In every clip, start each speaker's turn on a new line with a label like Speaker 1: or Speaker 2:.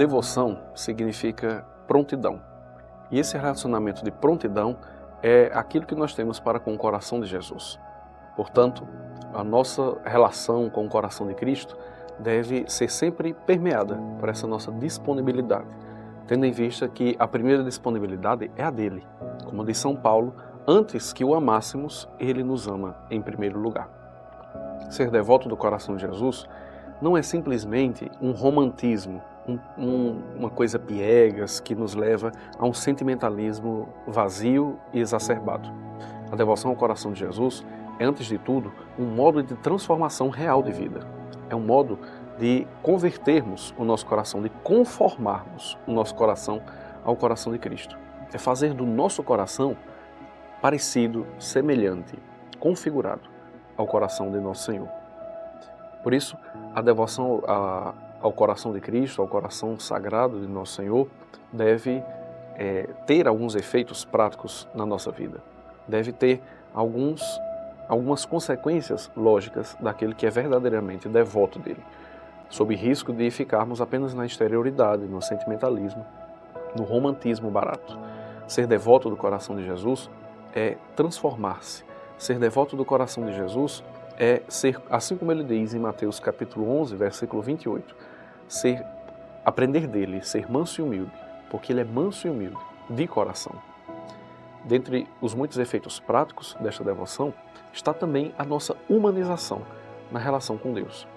Speaker 1: devoção significa prontidão. E esse relacionamento de prontidão é aquilo que nós temos para com o coração de Jesus. Portanto, a nossa relação com o coração de Cristo deve ser sempre permeada por essa nossa disponibilidade, tendo em vista que a primeira disponibilidade é a dele. Como diz São Paulo, antes que o amássemos, ele nos ama em primeiro lugar. Ser devoto do coração de Jesus não é simplesmente um romantismo, uma coisa piegas que nos leva a um sentimentalismo vazio e exacerbado. A devoção ao coração de Jesus é, antes de tudo, um modo de transformação real de vida. É um modo de convertermos o nosso coração, de conformarmos o nosso coração ao coração de Cristo. É fazer do nosso coração parecido, semelhante, configurado ao coração de nosso Senhor. Por isso, a devoção ao coração de Cristo, ao coração sagrado de nosso Senhor, deve ter alguns efeitos práticos na nossa vida. Deve ter algumas consequências lógicas daquele que é verdadeiramente devoto dele, sob risco de ficarmos apenas na exterioridade, no sentimentalismo, no romantismo barato. Ser devoto do coração de Jesus é transformar-se. Ser devoto do coração de Jesus é ser, assim como ele diz em Mateus capítulo 11, versículo 28, aprender dele, ser manso e humilde, porque ele é manso e humilde de coração. Dentre os muitos efeitos práticos desta devoção, está também a nossa humanização na relação com Deus.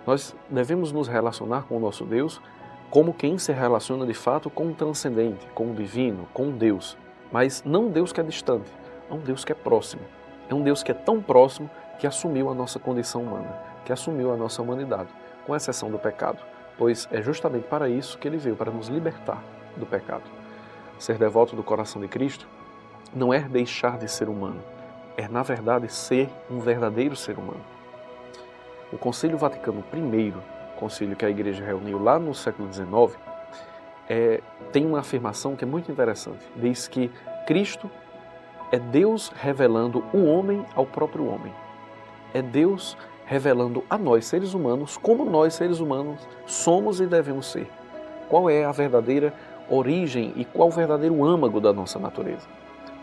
Speaker 1: Nós devemos nos relacionar com o nosso Deus como quem se relaciona de fato com o transcendente, com o divino, com Deus, mas não um Deus que é distante, é um Deus que é próximo. É um Deus que é tão próximo que assumiu a nossa condição humana, que assumiu a nossa humanidade, com exceção do pecado, pois é justamente para isso que ele veio, para nos libertar do pecado. Ser devoto do coração de Cristo não é deixar de ser humano, é, na verdade, ser um verdadeiro ser humano. O Concílio Vaticano I, concílio que a Igreja reuniu lá no século XIX, tem uma afirmação que é muito interessante. Diz que Cristo é Deus revelando o homem ao próprio homem. É Deus revelando a nós, seres humanos, como nós, seres humanos, somos e devemos ser. Qual é a verdadeira origem e qual o verdadeiro âmago da nossa natureza.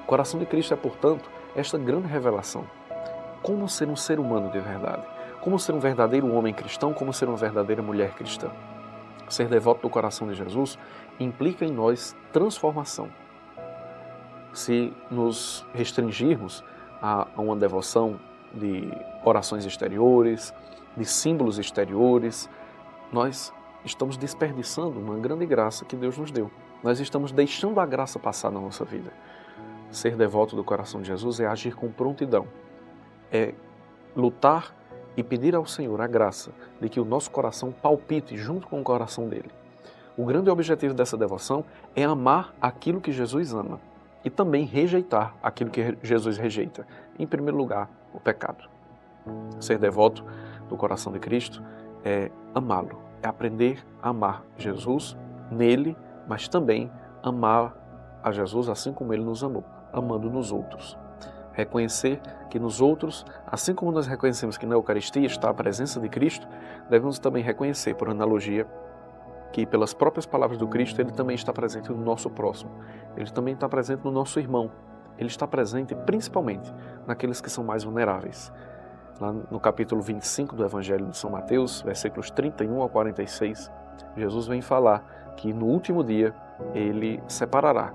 Speaker 1: O coração de Cristo é, portanto, esta grande revelação. Como ser um ser humano de verdade? Como ser um verdadeiro homem cristão? Como ser uma verdadeira mulher cristã? Ser devoto do coração de Jesus implica em nós transformação. Se nos restringirmos a uma devoção de orações exteriores, de símbolos exteriores, nós estamos desperdiçando uma grande graça que Deus nos deu. Nós estamos deixando a graça passar na nossa vida. Ser devoto do coração de Jesus é agir com prontidão, é lutar e pedir ao Senhor a graça de que o nosso coração palpite junto com o coração dele. O grande objetivo dessa devoção é amar aquilo que Jesus ama e também rejeitar aquilo que Jesus rejeita. Em primeiro lugar, o pecado. Ser devoto do coração de Cristo é amá-lo, é aprender a amar Jesus nele, mas também amar a Jesus assim como ele nos amou, amando nos outros. Reconhecer que nos outros, assim como nós reconhecemos que na Eucaristia está a presença de Cristo, devemos também reconhecer, por analogia, que pelas próprias palavras do Cristo, ele também está presente no nosso próximo. Ele também está presente no nosso irmão. Ele está presente principalmente naqueles que são mais vulneráveis. Lá no capítulo 25 do Evangelho de São Mateus, versículos 31 a 46, Jesus vem falar que no último dia ele separará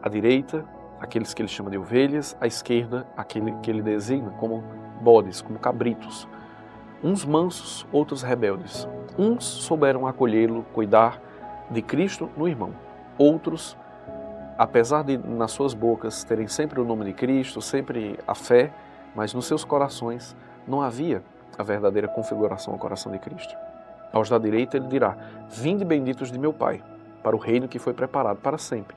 Speaker 1: à direita aqueles que ele chama de ovelhas, à esquerda aquele que ele designa como bodes, como cabritos. Uns mansos, outros rebeldes. Uns souberam acolhê-lo, cuidar de Cristo no irmão. Outros, apesar de nas suas bocas terem sempre o nome de Cristo, sempre a fé, mas nos seus corações não havia a verdadeira configuração ao coração de Cristo. Aos da direita ele dirá: vinde benditos de meu Pai, para o reino que foi preparado para sempre.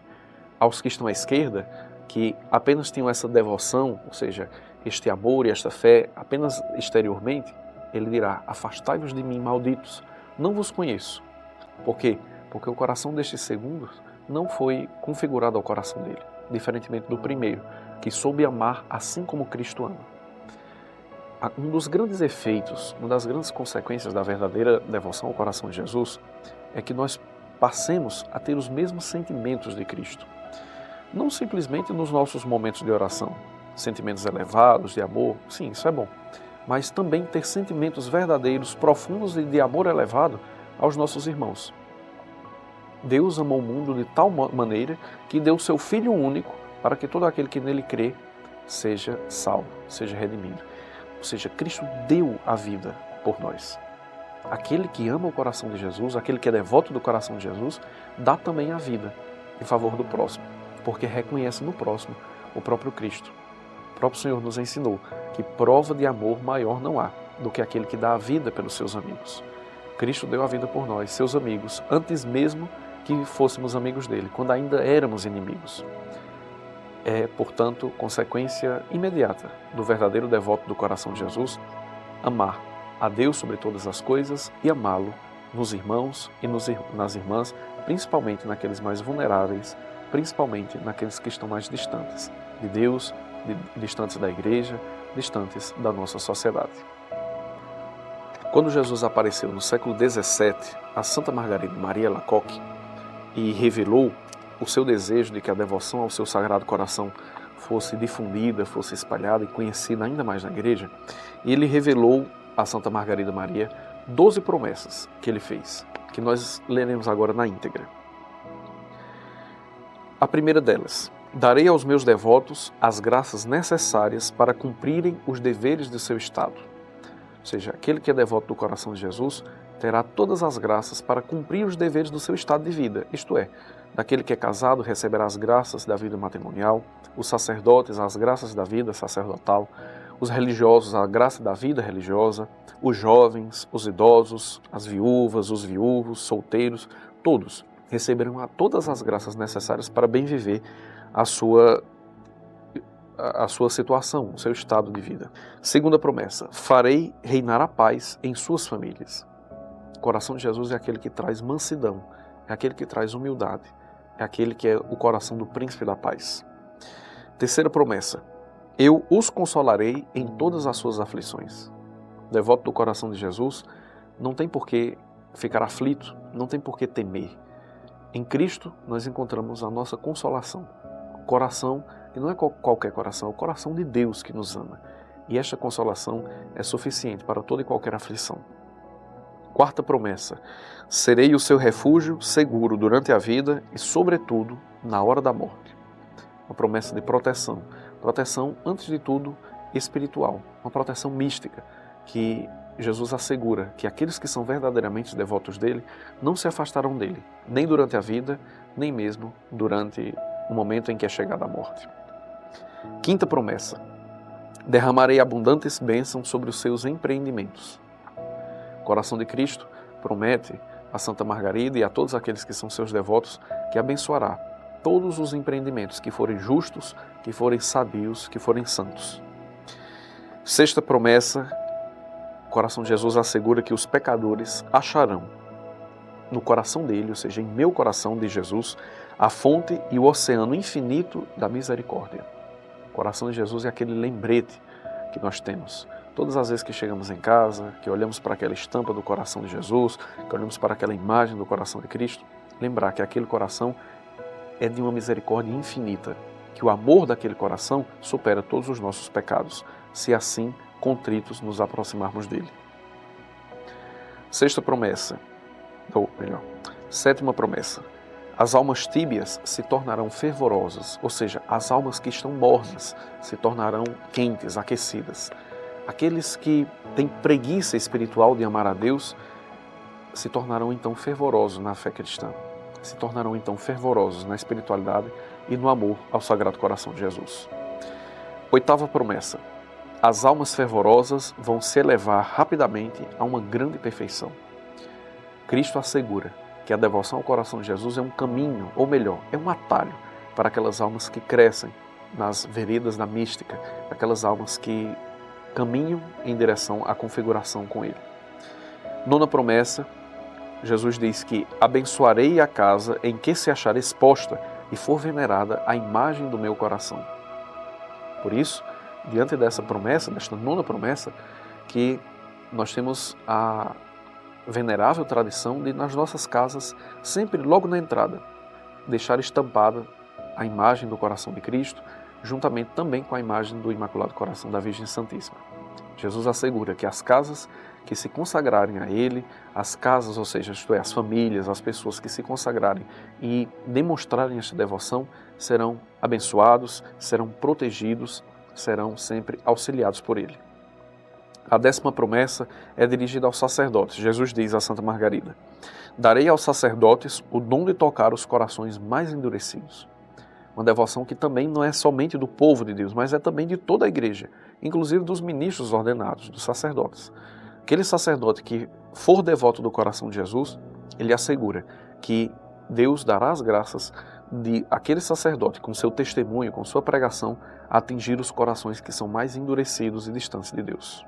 Speaker 1: Aos que estão à esquerda, que apenas tinham essa devoção, ou seja, este amor e esta fé apenas exteriormente, ele dirá: afastai-vos de mim, malditos, não vos conheço. Por quê? Porque o coração destes segundos não foi configurado ao coração dele, diferentemente do primeiro, que soube amar assim como Cristo ama. Um dos grandes efeitos, uma das grandes consequências da verdadeira devoção ao coração de Jesus é que nós passemos a ter os mesmos sentimentos de Cristo. Não simplesmente nos nossos momentos de oração, sentimentos elevados de amor, sim, isso é bom, mas também ter sentimentos verdadeiros, profundos e de amor elevado aos nossos irmãos. Deus amou o mundo de tal maneira que deu o seu Filho único para que todo aquele que nele crê seja salvo, seja redimido. Ou seja, Cristo deu a vida por nós. Aquele que ama o coração de Jesus, aquele que é devoto do coração de Jesus, dá também a vida em favor do próximo, porque reconhece no próximo o próprio Cristo. O próprio Senhor nos ensinou que prova de amor maior não há do que aquele que dá a vida pelos seus amigos. Cristo deu a vida por nós, seus amigos, antes mesmo que fôssemos amigos dele, quando ainda éramos inimigos. É, portanto, consequência imediata do verdadeiro devoto do coração de Jesus, amar a Deus sobre todas as coisas e amá-lo nos irmãos e nas irmãs, principalmente naqueles mais vulneráveis, principalmente naqueles que estão mais distantes de Deus, distantes da igreja, distantes da nossa sociedade. Quando Jesus apareceu no século XVII a Santa Margarida Maria Alacoque e revelou o seu desejo de que a devoção ao seu Sagrado Coração fosse difundida, fosse espalhada e conhecida ainda mais na igreja, ele revelou a Santa Margarida Maria 12 promessas que ele fez, que nós leremos agora na íntegra. A primeira delas: darei aos meus devotos as graças necessárias para cumprirem os deveres de seu estado. Ou seja, aquele que é devoto do coração de Jesus terá todas as graças para cumprir os deveres do seu estado de vida, isto é, daquele que é casado receberá as graças da vida matrimonial, os sacerdotes as graças da vida sacerdotal, os religiosos a graça da vida religiosa, os jovens, os idosos, as viúvas, os viúvos, solteiros, todos receberão todas as graças necessárias para bem viver a sua situação, o seu estado de vida. Segunda promessa: farei reinar a paz em suas famílias. O coração de Jesus é aquele que traz mansidão, é aquele que traz humildade, é aquele que é o coração do príncipe da paz. Terceira promessa: eu os consolarei em todas as suas aflições. O devoto do coração de Jesus não tem por que ficar aflito, não tem por que temer. Em Cristo nós encontramos a nossa consolação. O coração, que não é qualquer coração, é o coração de Deus que nos ama. E esta consolação é suficiente para toda e qualquer aflição. Quarta promessa: serei o seu refúgio seguro durante a vida e, sobretudo, na hora da morte. Uma promessa de proteção. Proteção, antes de tudo, espiritual. Uma proteção mística, que Jesus assegura que aqueles que são verdadeiramente devotos dele não se afastarão dele, nem durante a vida, nem mesmo durante o momento em que é chegada a morte. Quinta promessa: derramarei abundantes bênçãos sobre os seus empreendimentos. O coração de Cristo promete a Santa Margarida e a todos aqueles que são seus devotos que abençoará todos os empreendimentos que forem justos, que forem sadios, que forem santos. Sexta promessa: o coração de Jesus assegura que os pecadores acharão no coração dele, ou seja, em meu coração de Jesus, a fonte e o oceano infinito da misericórdia. O coração de Jesus é aquele lembrete que nós temos. Todas as vezes que chegamos em casa, que olhamos para aquela estampa do coração de Jesus, que olhamos para aquela imagem do coração de Cristo, lembrar que aquele coração é de uma misericórdia infinita, que o amor daquele coração supera todos os nossos pecados, se assim, contritos, nos aproximarmos dele. Sétima promessa: as almas tíbias se tornarão fervorosas, ou seja, as almas que estão mornas se tornarão quentes, aquecidas. Aqueles que têm preguiça espiritual de amar a Deus se tornarão então fervorosos na fé cristã, se tornarão então fervorosos na espiritualidade e no amor ao Sagrado Coração de Jesus. Oitava promessa: as almas fervorosas vão se elevar rapidamente a uma grande perfeição. Cristo assegura que a devoção ao coração de Jesus é um caminho, ou melhor, é um atalho para aquelas almas que crescem nas veredas da mística, aquelas almas que caminham em direção à configuração com Ele. Nona promessa: Jesus diz que abençoarei a casa em que se achar exposta e for venerada a imagem do meu coração. Por isso, diante dessa promessa, desta nona promessa, que nós temos venerável tradição de, nas nossas casas, sempre logo na entrada, deixar estampada a imagem do coração de Cristo, juntamente também com a imagem do Imaculado Coração da Virgem Santíssima. Jesus assegura que as casas que se consagrarem a Ele, as casas, ou seja, isto é, as famílias, as pessoas que se consagrarem e demonstrarem esta devoção, serão abençoados, serão protegidos, serão sempre auxiliados por Ele. A 10ª promessa é dirigida aos sacerdotes. Jesus diz a Santa Margarida: darei aos sacerdotes o dom de tocar os corações mais endurecidos. Uma devoção que também não é somente do povo de Deus, mas é também de toda a igreja, inclusive dos ministros ordenados, dos sacerdotes. Aquele sacerdote que for devoto do coração de Jesus, ele assegura que Deus dará as graças de aquele sacerdote, com seu testemunho, com sua pregação, atingir os corações que são mais endurecidos e distantes de Deus.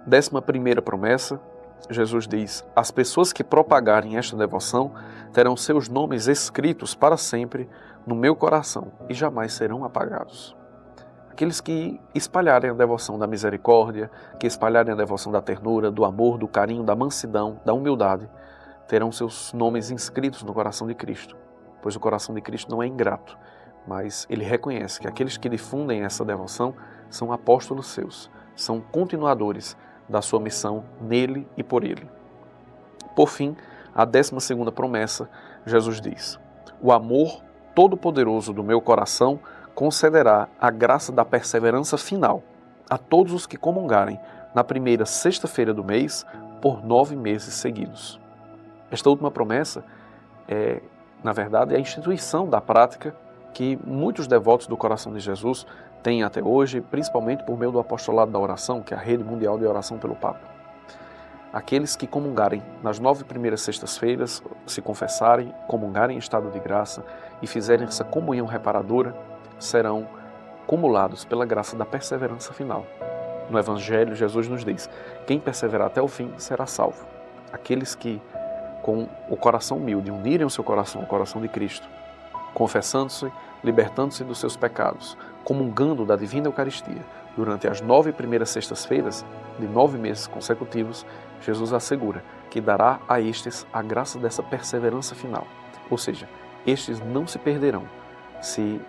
Speaker 1: 11ª promessa, Jesus diz: as pessoas que propagarem esta devoção terão seus nomes escritos para sempre no meu coração e jamais serão apagados. Aqueles que espalharem a devoção da misericórdia, que espalharem a devoção da ternura, do amor, do carinho, da mansidão, da humildade, terão seus nomes inscritos no coração de Cristo, pois o coração de Cristo não é ingrato, mas ele reconhece que aqueles que difundem essa devoção são apóstolos seus, são continuadores da sua missão nele e por ele. Por fim, a 12ª promessa, Jesus diz: o amor todo-poderoso do meu coração concederá a graça da perseverança final a todos os que comungarem na primeira sexta-feira do mês por 9 meses seguidos. Esta última promessa é, na verdade, a instituição da prática que muitos devotos do coração de Jesus têm até hoje, principalmente por meio do apostolado da oração, que é a rede mundial de oração pelo Papa. Aqueles que comungarem nas 9 primeiras sextas-feiras, se confessarem, comungarem em estado de graça e fizerem essa comunhão reparadora, serão cumulados pela graça da perseverança final. No Evangelho, Jesus nos diz: quem perseverar até o fim será salvo. Aqueles que, com o coração humilde, unirem o seu coração ao coração de Cristo, confessando-se, libertando-se dos seus pecados, comungando da divina Eucaristia, durante as 9 primeiras sextas-feiras de 9 meses consecutivos, Jesus assegura que dará a estes a graça dessa perseverança final. Ou seja, estes não se perderão se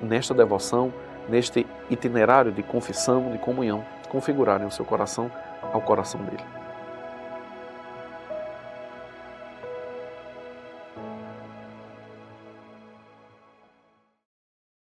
Speaker 1: nesta devoção, neste itinerário de confissão, de comunhão, configurarem o seu coração ao coração dele.